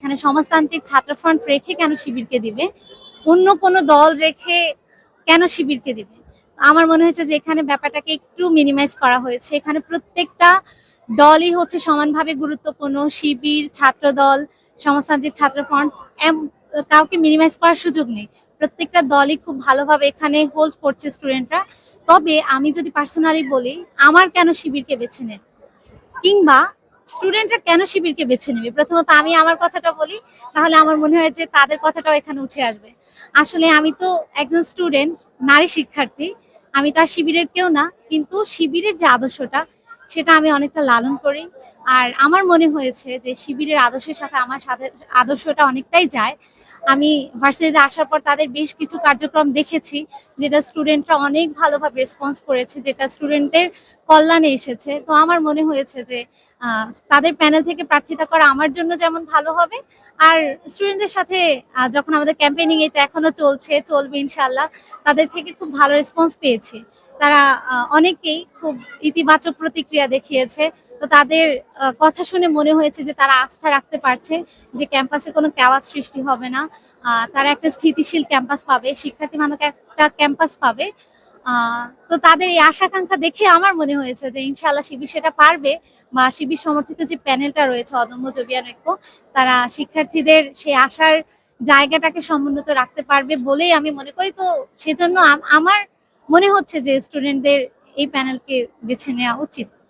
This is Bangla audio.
এখানে সমাজতান্ত্রিক ছাত্র ফ্রন্ট রেখে কেন শিবিরকে দিবে? অন্য কোনো দল রেখে কেন শিবিরকে দিবে? আমার মনে হয়েছে যে এখানে ব্যাপারটাকে একটু মিনিমাইজ করা হয়েছে। এখানে প্রত্যেকটা দলই হচ্ছে সমানভাবে গুরুত্বপূর্ণ। শিবির, ছাত্রদল, সমাজতান্ত্রিক ছাত্র ফ্রন্ট কাউকে মিনিমাইজ করার সুযোগ নেই। প্রত্যেকটা দলই খুব ভালোভাবে এখানে হোল্ড করছে স্টুডেন্টরা। তবে আমি যদি পার্সোনালি বলি, আমার কেন শিবিরকে বেছে নেন? কিংবা স্টুডেন্টরা কেন শিবিরকে বেছে নেবে? প্রথমত আমি আমার কথাটা বলি, তাহলে আমার মনে হয় যে তাদের কথাটাও এখানে উঠে আসবে। আসলে আমি তো একজন স্টুডেন্ট, নারী শিক্ষার্থী। আমি তো আর শিবিরের কেউ না। কিন্তু শিবিরের যে আদর্শটা, সেটা আমি অনেকটা লালন করি। আর আমার মনে হয়েছে যে শিবিরের আদর্শের সাথে আমার সাথে আদর্শটা অনেকটাই যায়। আমি ভার্সিটিতে আসার পর তাদের বেশ কিছু কার্যক্রম দেখেছি, যেটা স্টুডেন্টরা অনেক ভালোভাবে রেসপন্স করেছে, যেটা স্টুডেন্টদের কল্যাণে এসেছে। তো আমার মনে হয়েছে যে তাদের প্যানেল থেকে প্রার্থিতা করা আমার জন্য যেমন ভালো হবে, আর স্টুডেন্টদের সাথে যখন আমাদের ক্যাম্পেইনিং এই তো এখনো চলবে ইনশাআল্লাহ। তাদের থেকে খুব ভালো রেসপন্স পেয়েছি। তারা অনেকেই খুব ইতিবাচক প্রতিক্রিয়া দেখিয়েছে। তো তাদের কথা শুনে মনে হয়েছে যে তারা আস্থা রাখতে পারছে যে ক্যাম্পাসে কোনো কেওয়াজ সৃষ্টি হবে না। তারা একটা স্থিতিশীল ক্যাম্পাস পাবে, শিক্ষার্থী মানক একটা ক্যাম্পাস পাবে। তো তাদের এই আশা-আকাঙ্ক্ষা দেখে আমার মনে হয়েছে যে ইনশাআল্লাহ শিবির সেটা পারবে, বা শিবির সমর্থিত যে প্যানেলটা রয়েছে অদম্য জবিয়ান ঐক্য, তারা শিক্ষার্থীদের সেই আশার জায়গাটাকে সমুন্নত রাখতে পারবে বলেই আমি মনে করি। তো সেজন্য আমার মনে হচ্ছে যে স্টুডেন্টদের এই প্যানেলকে বেছে নেওয়া উচিত।